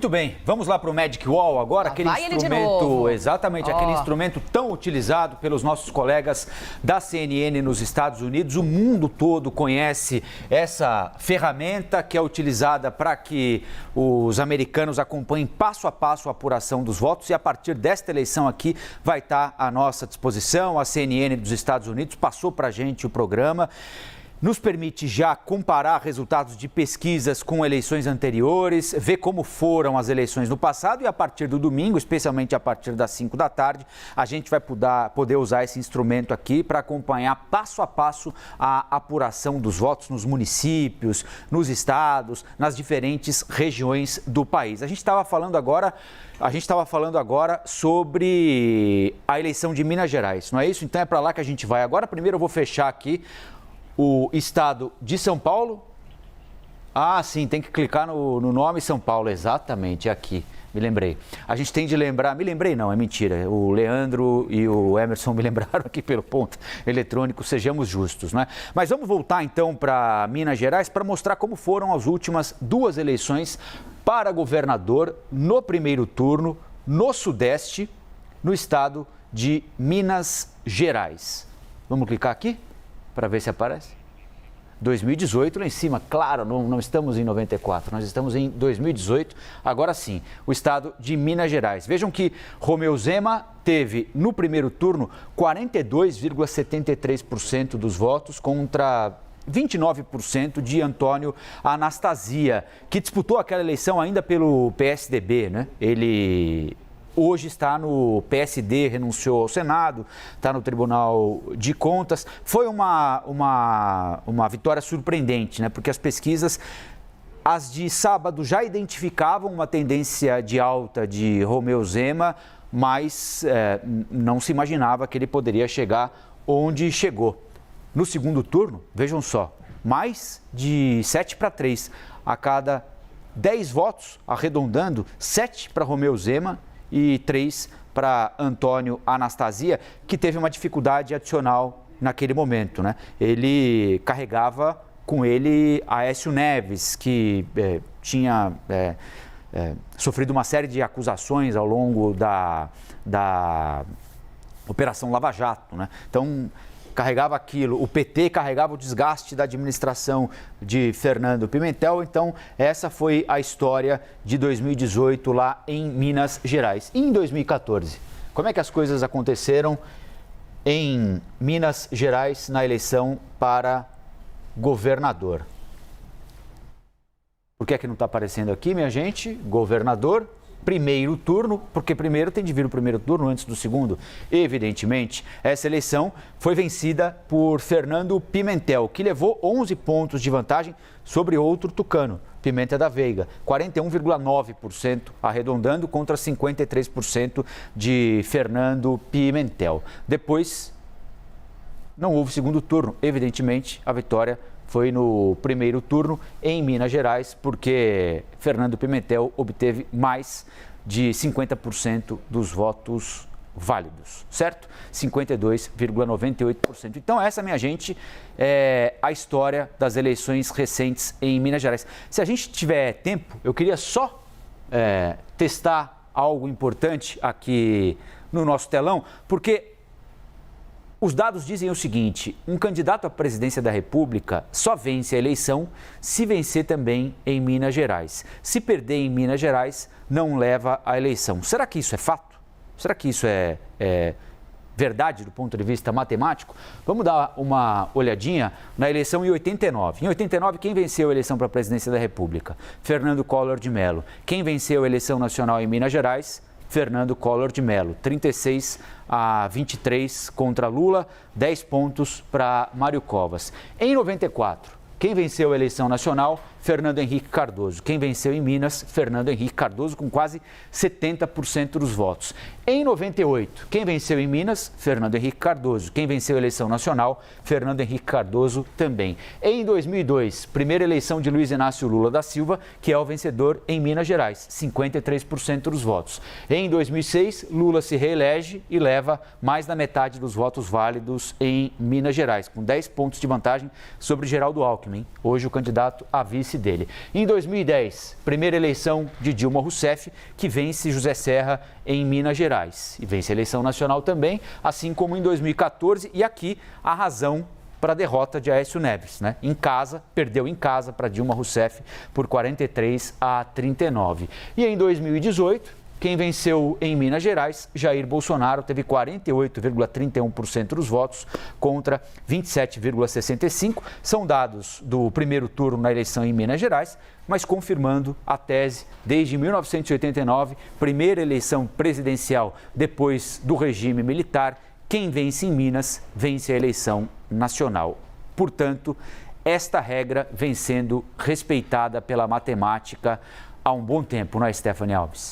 Muito bem, vamos lá para o Magic Wall agora, aquele instrumento, exatamente, aquele instrumento tão utilizado pelos nossos colegas da CNN nos Estados Unidos. O mundo todo conhece essa ferramenta que é utilizada para que os americanos acompanhem passo a passo a apuração dos votos, e a partir desta eleição aqui vai estar à nossa disposição. A CNN dos Estados Unidos passou para a gente o programa. Nos permite já comparar resultados de pesquisas com eleições anteriores, ver como foram as eleições no passado, e a partir do domingo, especialmente a partir das 5 da tarde, a gente vai poder usar esse instrumento aqui para acompanhar passo a passo a apuração dos votos nos municípios, nos estados, nas diferentes regiões do país. A gente estava falando agora sobre a eleição de Minas Gerais, não é isso? Então é para lá que a gente vai agora. Primeiro eu vou fechar aqui o estado de São Paulo. Ah, sim, tem que clicar no nome São Paulo, exatamente, é aqui, me lembrei. A gente tem de lembrar, me lembrei não, é mentira, o Leandro e o Emerson me lembraram aqui pelo ponto eletrônico, sejamos justos, né? Mas vamos voltar então para Minas Gerais para mostrar como foram as últimas duas eleições para governador no primeiro turno, no Sudeste, no estado de Minas Gerais. Vamos clicar aqui para ver se aparece. 2018 lá em cima, claro, não estamos em 94, nós estamos em 2018, agora sim, o estado de Minas Gerais. Vejam que Romeu Zema teve no primeiro turno 42,73% dos votos contra 29% de Antônio Anastasia, que disputou aquela eleição ainda pelo PSDB, né? Ele hoje está no PSD, renunciou ao Senado, está no Tribunal de Contas. Foi uma vitória surpreendente, né? Porque as pesquisas, as de sábado, já identificavam uma tendência de alta de Romeu Zema, mas não se imaginava que ele poderia chegar onde chegou. No segundo turno, vejam só, mais de 7-3 a cada 10 votos, arredondando, 7 para Romeu Zema e 3 para Antônio Anastasia, que teve uma dificuldade adicional naquele momento, né? Ele carregava com ele Aécio Neves, que tinha sofrido uma série de acusações ao longo da Operação Lava Jato, né? Então, carregava aquilo, o PT carregava o desgaste da administração de Fernando Pimentel. Então, essa foi a história de 2018 lá em Minas Gerais. E em 2014, como é que as coisas aconteceram em Minas Gerais na eleição para governador? Por que é que não está aparecendo aqui, minha gente? Governador, primeiro turno, porque primeiro tem de vir o primeiro turno antes do segundo. Evidentemente, essa eleição foi vencida por Fernando Pimentel, que levou 11 pontos de vantagem sobre outro tucano, Pimenta da Veiga, 41,9%, arredondando, contra 53% de Fernando Pimentel. Depois, não houve segundo turno. Evidentemente, a vitória foi no primeiro turno em Minas Gerais, porque Fernando Pimentel obteve mais de 50% dos votos válidos, certo? 52,98%. Então essa, minha gente, é a história das eleições recentes em Minas Gerais. Se a gente tiver tempo, eu queria só testar algo importante aqui no nosso telão, porque os dados dizem o seguinte: um candidato à presidência da República só vence a eleição se vencer também em Minas Gerais. Se perder em Minas Gerais, não leva à eleição. Será que isso é fato? Será que isso é verdade do ponto de vista matemático? Vamos dar uma olhadinha na eleição em 89. Em 89, quem venceu a eleição para a presidência da República? Fernando Collor de Mello. Quem venceu a eleição nacional em Minas Gerais? Fernando Collor de Mello, 36-23 contra Lula, 10 pontos para Mário Covas. Em 94, quem venceu a eleição nacional? Fernando Henrique Cardoso. Quem venceu em Minas? Fernando Henrique Cardoso, com quase 70% dos votos. Em 98, quem venceu em Minas? Fernando Henrique Cardoso. Quem venceu a eleição nacional? Fernando Henrique Cardoso também. Em 2002, primeira eleição de Luiz Inácio Lula da Silva, que é o vencedor em Minas Gerais, 53% dos votos. Em 2006, Lula se reelege e leva mais da metade dos votos válidos em Minas Gerais, com 10 pontos de vantagem sobre Geraldo Alckmin, hoje o candidato a vice vice dele. Em 2010, primeira eleição de Dilma Rousseff, que vence José Serra em Minas Gerais. E vence a eleição nacional também, assim como em 2014. E aqui a razão para a derrota de Aécio Neves, né? Em casa, perdeu em casa para Dilma Rousseff por 43-39. E em 2018, quem venceu em Minas Gerais, Jair Bolsonaro, teve 48,31% dos votos contra 27,65%. São dados do primeiro turno na eleição em Minas Gerais, mas confirmando a tese desde 1989, primeira eleição presidencial depois do regime militar, quem vence em Minas vence a eleição nacional. Portanto, esta regra vem sendo respeitada pela matemática há um bom tempo, não é, Stephanie Alves?